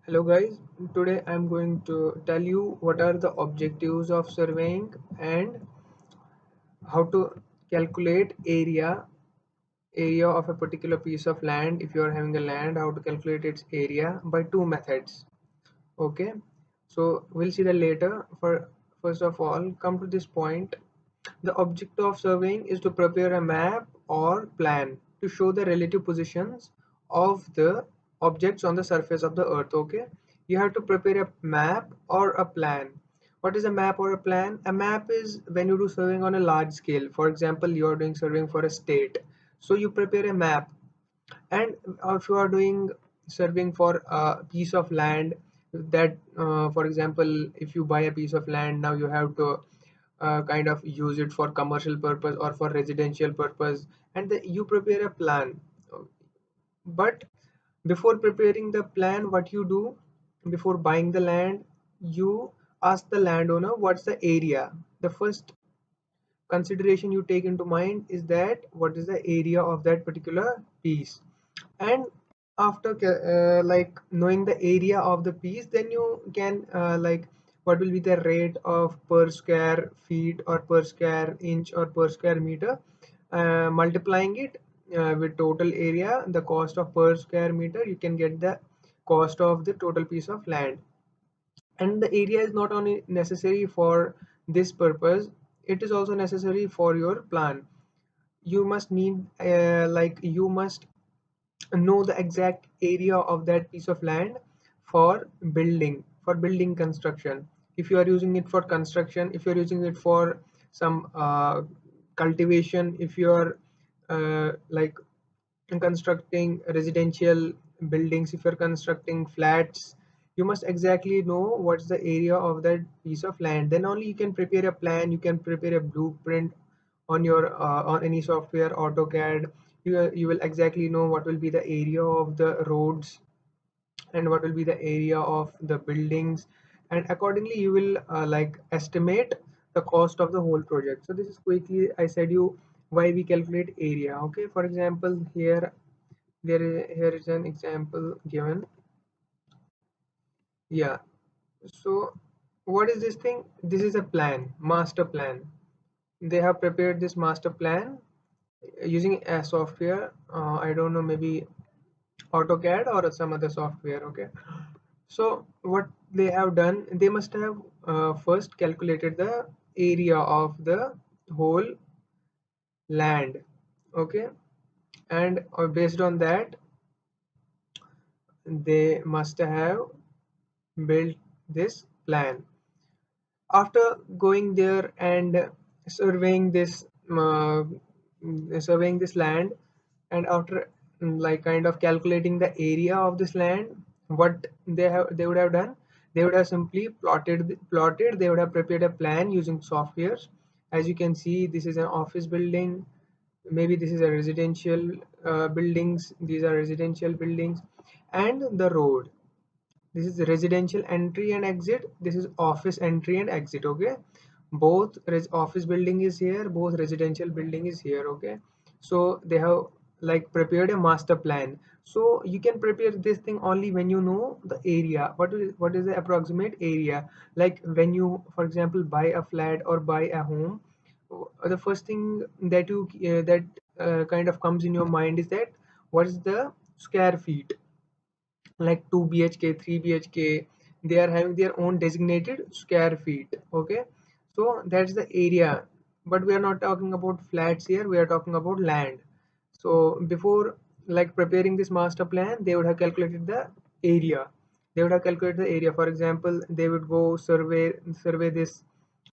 Hello guys, today I'm going to tell you what are the objectives of surveying and how to calculate area of a particular piece of land. If you are having a land, how to calculate its area by two methods. Okay, so we'll see that later. For first of all, come to this point. The objective of surveying is to prepare a map or plan to show the relative positions of the objects on the surface of the earth. Okay, you have to prepare a map or a plan. What is a map or a plan? A map is when you do surveying on a large scale. For example, you are doing surveying for a state, so you prepare a map. And if you are doing surveying for a piece of land, that for example, if you buy a piece of land, now you have to kind of use it for commercial purpose or for residential purpose, and you prepare a plan. But before preparing the plan, what you do before buying the land, you ask the landowner what's the area. The first consideration you take into mind is that what is the area of that particular piece. And after like knowing the area of the piece, then you can like what will be the rate of per square feet or per square inch or per square meter, multiplying it with total area, the cost of per square meter, you can get the cost of the total piece of land. And the area is not only necessary for this purpose, it is also necessary for your plan. You must need you must know the exact area of that piece of land for building construction. If you are using it for construction, if you are using it for some cultivation, if you are like constructing residential buildings, if you're constructing flats, you must exactly know what's the area of that piece of land. Then only you can prepare a plan, you can prepare a blueprint on your on any software, AutoCAD. You will exactly know what will be the area of the roads and what will be the area of the buildings, and accordingly you will estimate the cost of the whole project. So this is quickly I said you why we calculate area. Okay, for example, here is an example given. Yeah, so what is this thing? This is a plan, master plan. They have prepared this master plan using a software, I don't know, maybe AutoCAD or some other software. Okay, so what they have done, they must have first calculated the area of the whole land. Okay, and based on that, they must have built this plan. After going there and surveying this uh, surveying this land, and after like kind of calculating the area of this land, what they would have done, they would have simply plotted, they would have prepared a plan using softwares. As you can see, this is an office building, maybe this is a residential buildings, these are residential buildings, and the road, this is residential entry and exit, this is office entry and exit. Okay, both office building is here, both residential building is here. Okay, so they have like prepared a master plan. So you can prepare this thing only when you know the area, what is the approximate area. Like when you, for example, buy a flat or buy a home, the first thing that you that kind of comes in your mind is that what is the square feet. Like 2 bhk, 3 bhk, they are having their own designated square feet. Okay, so that's the area, but we are not talking about flats here, we are talking about land. So before like preparing this master plan, they would have calculated the area, they would have calculated the area. For example, they would go survey this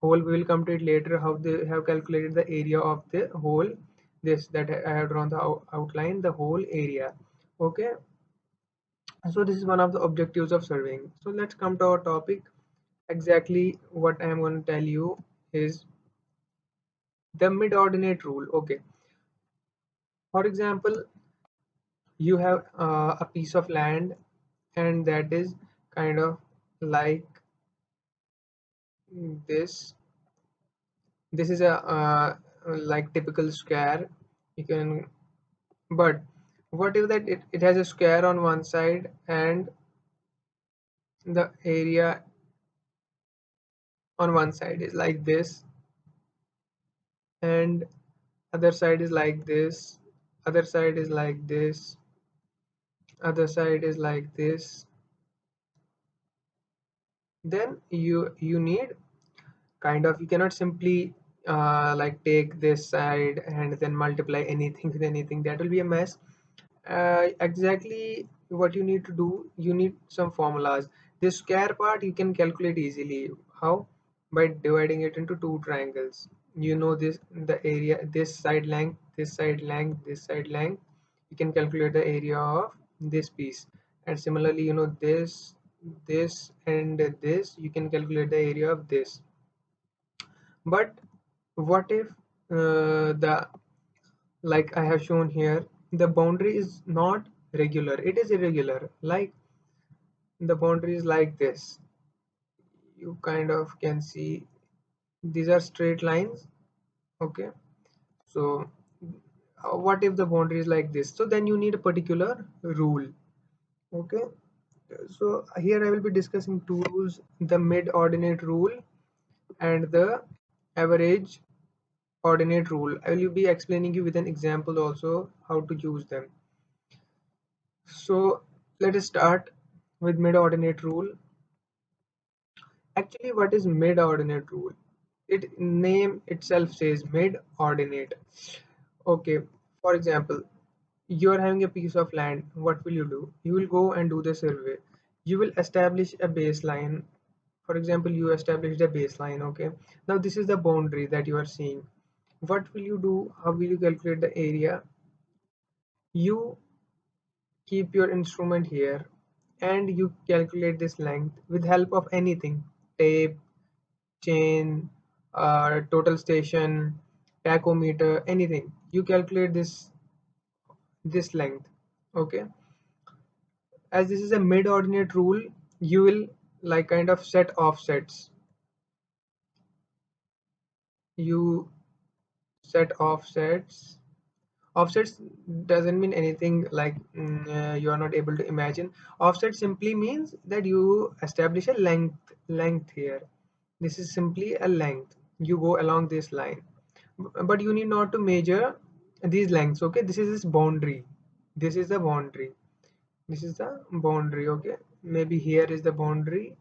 whole, we will come to it later how they have calculated the area of the whole, this that I have drawn the outline, the whole area. Okay, so this is one of the objectives of surveying. So let's come to our topic. Exactly what I am going to tell you is the mid-ordinate rule. Okay, for example, you have a piece of land, and that is kind of like this. This is a like typical square. You can, but what if that it has a square on one side and the area on one side is like this, and other side is like this, other side is like this, other side is like this, then you need kind of, you cannot simply like take this side and then multiply anything with anything. That will be a mess. Exactly what you need to do, you need some formulas. This square part you can calculate easily. How? By dividing it into two triangles. You know this, the area, this side length, this side length, this side length. You can calculate the area of this piece. And similarly, you know, this and this, you can calculate the area of this. But what if the, like I have shown here, the boundary is not regular, it is irregular. Like the boundary is like this, you kind of can see these are straight lines. Okay, so what if the boundary is like this? So then you need a particular rule. Okay, so here I will be discussing two rules: the mid ordinate rule and the average ordinate rule. I will be explaining you with an example also how to use them. So let us start with mid-ordinate rule. Actually, what is mid-ordinate rule? It name itself says mid-ordinate. Okay, for example, you are having a piece of land. What will you do? You will go and do the survey. You will establish a baseline. For example, you established a baseline. Okay, now this is the boundary that you are seeing. What will you do? How will you calculate the area? You keep your instrument here and you calculate this length with help of anything: tape, chain, total station, tachometer, anything. You calculate this length. Okay, as this is a mid ordinate rule, you will like kind of set offsets. You set offsets. Offsets doesn't mean anything like you are not able to imagine. Offset simply means that you establish a length here. This is simply a length. You go along this line, but you need not to measure these lengths. Okay, this is this boundary. This is the boundary. This is the boundary. Okay, maybe here is the boundary,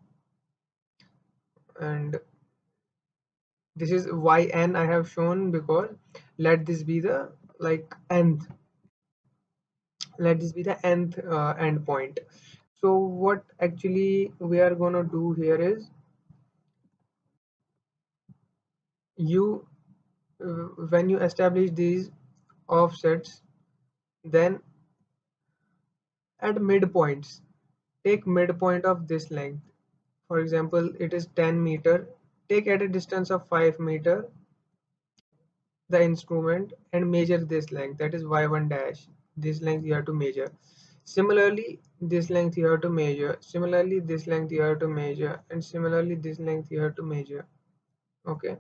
and this is yn I have shown because let this be the like nth. Let this be the nth end point. So what actually we are gonna do here is you when you establish these offsets, then at midpoints, take midpoint of this length. For example, it is 10 meter. Take at a distance of 5 meter the instrument and measure this length, that is y1 dash. This length you have to measure. Similarly, this length you have to measure. Similarly, this length you have to measure. And similarly, this length you have to measure. Okay,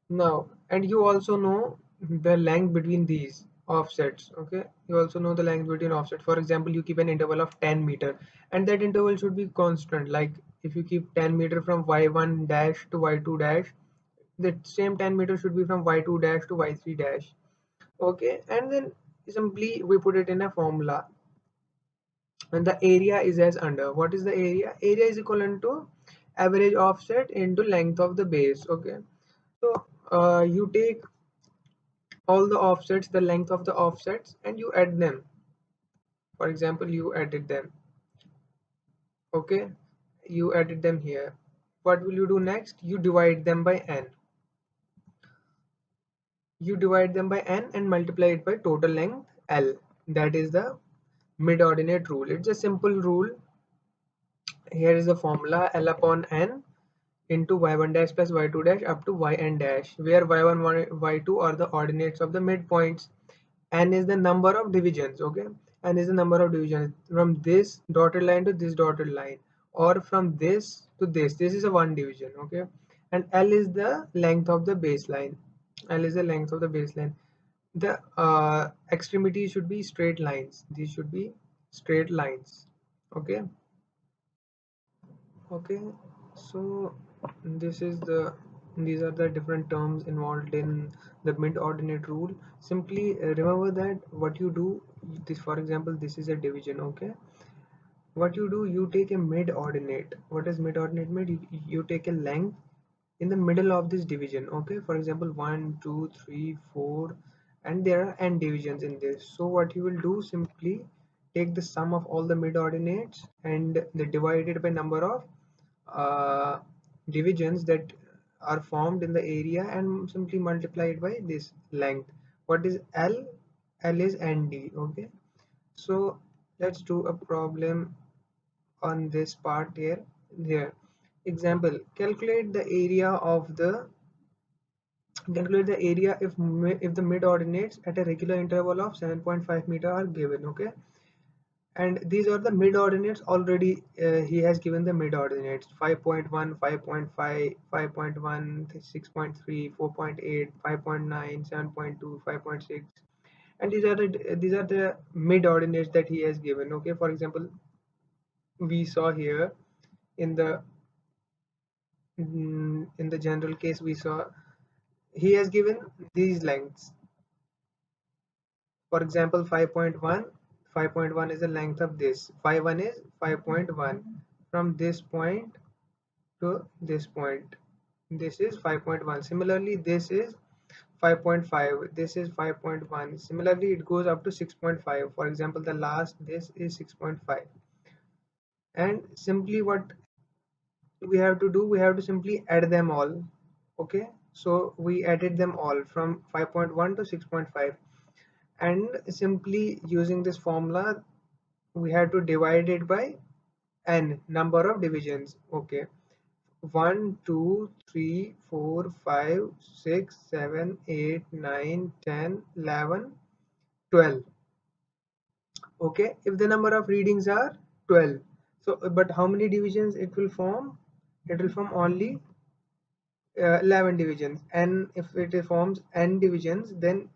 now, and you also know the length between these offsets. Okay, you also know the length between offset. For example, you keep an interval of 10 meter, and that interval should be constant. Like if you keep 10 meter from y1 dash to y2 dash, the same 10 meter should be from y2 dash to y3 dash. Okay, and then simply we put it in a formula, and the area is as under. What is the area? Area is equivalent to average offset into length of the base. Okay, so you take all the offsets, the length of the offsets, and you add them. For example, you added them. Okay, you added them here. What will you do next? You divide them by n. You divide them by n and multiply it by total length L. That is the mid-ordinate rule. It's a simple rule. Here is the formula: L upon n into y1 dash plus y2 dash up to yn dash, where y1 y2 are the ordinates of the midpoints. N is the number of divisions. Okay, n is the number of divisions from this dotted line to this dotted line, or from this to this is a one division. Okay, and L is the length of the baseline. L is the length of the baseline. The extremities should be straight lines. These should be straight lines. Okay, Okay, so this is the these are the different terms involved in the mid ordinate rule. Simply remember that what you do, this for example, this is a division. Okay, what you do, you take a mid ordinate. What is mid ordinate? You take a length in the middle of this division. Okay, for example, 1 2 3 4, and there are n divisions in this. So what you will do, simply take the sum of all the mid ordinates and they divided by number of uh, divisions that are formed in the area and simply multiply it by this length. What is L? L is ND. Okay, so let's do a problem on this part here. Example: calculate the area if the mid ordinates at a regular interval of 7.5 meter are given. Okay, and these are the mid ordinates already. He has given the mid ordinates: 5.1, 5.5, 5.1, 6.3, 4.8, 5.9, 7.2, 5.6, and these are the mid ordinates that he has given. Okay, for example, we saw here in the general case, we saw he has given these lengths. For example, 5.1 is the length of this. 5.1 is 5.1 from this point to this point. This is 5.1. Similarly, this is 5.5. This is 5.1. Similarly, it goes up to 6.5. For example, the last this is 6.5. And simply what we have to do, we have to simply add them all. Okay, so we added them all from 5.1 to 6.5, and simply using this formula we have to divide it by n number of divisions. Okay, 1 2 3 4 5 6 7 8 9 10 11 12. Okay, if the number of readings are 12, so but how many divisions it will form? It will form only 11 divisions. And if it forms n divisions, then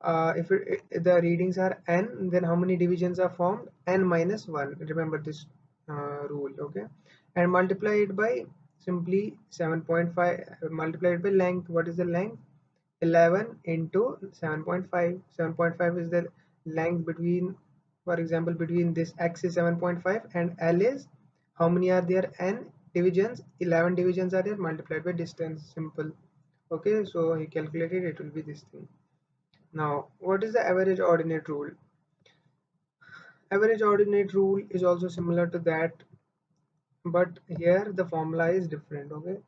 if the readings are n, then how many divisions are formed? N minus 1. Remember this rule. Okay, and multiply it by simply 7.5. Multiply it by length. What is the length? 11 into 7.5. 7.5 is the length between, for example, between this x is 7.5 and L is, how many are there? N divisions. 11 divisions are there, multiplied by distance. Simple. Okay, so he calculated, it will be this thing. Now, what is the average ordinate rule? Average ordinate rule is also similar to that, but here the formula is different. Okay,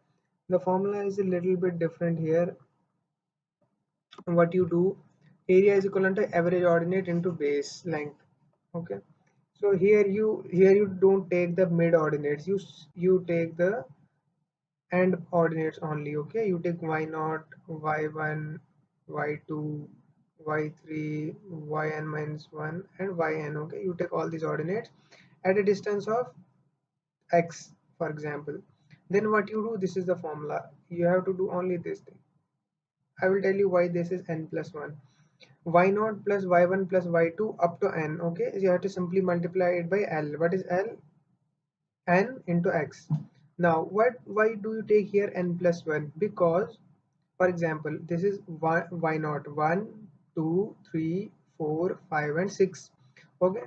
the formula is a little bit different here. What you do, area is equivalent to average ordinate into base length. Okay, so here you don't take the mid ordinates, you take the end ordinates only. Okay, you take y0, y1, y2, y3, yn minus 1 and yn. Okay, you take all these ordinates at a distance of x, for example. Then what you do, this is the formula, you have to do only this thing. I will tell you why this is n plus 1. Y0 plus y1 plus y2 up to n. Okay, so you have to simply multiply it by L. What is L? N into x. Now why do you take here n plus 1? Because, for example, this is y0, 1 2 3 4 5 and 6. Okay,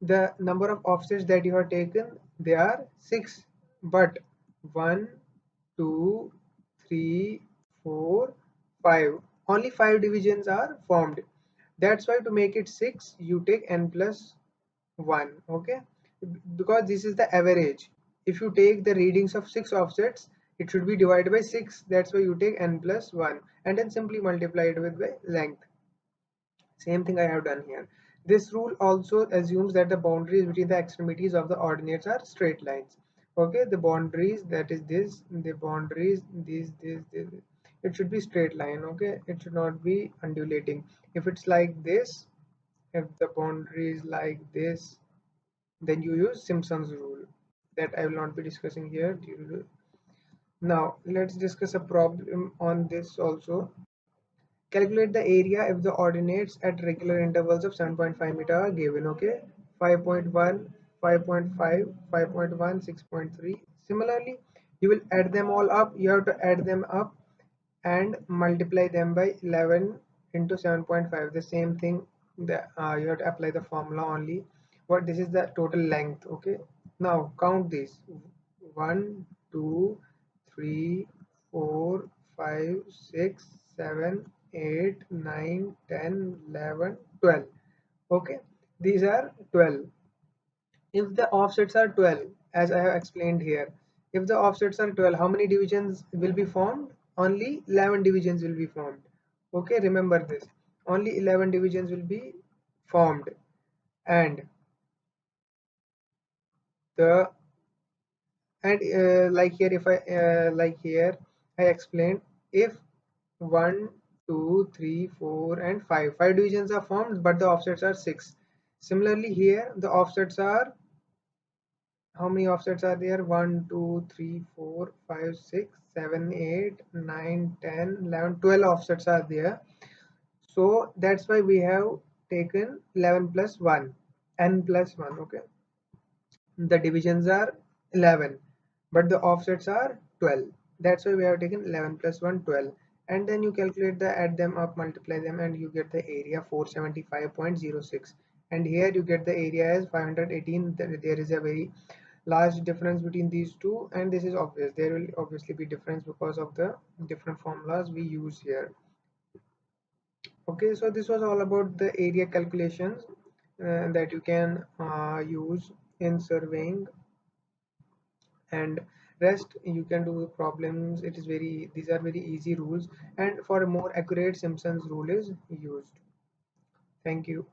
the number of offsets that you have taken, they are 6, but 1 2 3 4 5, only 5 divisions are formed. That's why to make it 6, you take n plus 1. Okay, because this is the average. If you take the readings of 6 offsets, it should be divided by 6. That's why you take n plus 1 and then simply multiply it with the length. Same thing I have done here. This rule also assumes that the boundaries between the extremities of the ordinates are straight lines. Okay, the boundaries, that is this, the boundaries, this, it should be straight line. Okay, it should not be undulating. If it's like this, if the boundary is like this, then you use Simpson's rule, that I will not be discussing here. Now let's discuss a problem on this also. Calculate the area if the ordinates at regular intervals of 7.5 meter are given. Okay, 5.1, 5.5, 5.1, 6.3, Similarly, you will add them all up. You have to add them up and multiply them by 11 into 7.5. The same thing, you have to apply the formula only. What this is the total length. Okay, now count this: 1, 2, 3, 4, 5, 6, 7, 8, 9, 10, 11, 12. Okay, these are 12. If the offsets are 12, as I have explained here, if the offsets are 12, how many divisions will be formed? Only 11 divisions will be formed. Okay, remember this. Only 11 divisions will be formed. And the like here, if I like here, I explained if 1, 2, 3, 4, and 5 divisions are formed, but the offsets are 6. Similarly, here the offsets are, how many offsets are there? 1, 2, 3, 4, 5, 6, 7, 8, 9, 10, 11, 12 offsets are there. So that's why we have taken 11 plus 1, n plus 1. Okay, the divisions are 11, but the offsets are 12. That's why we have taken 11 plus 1, 12. And then you calculate the, add them up, multiply them, and you get the area 475.06. And here you get the area as 518. There is a very large difference between these two, and this is obvious. There will obviously be difference because of the different formulas we use here. Okay, so this was all about the area calculations that you can use in surveying, and rest you can do problems. It is very, these are very easy rules, and for a more accurate Simpson's rule is used. Thank you.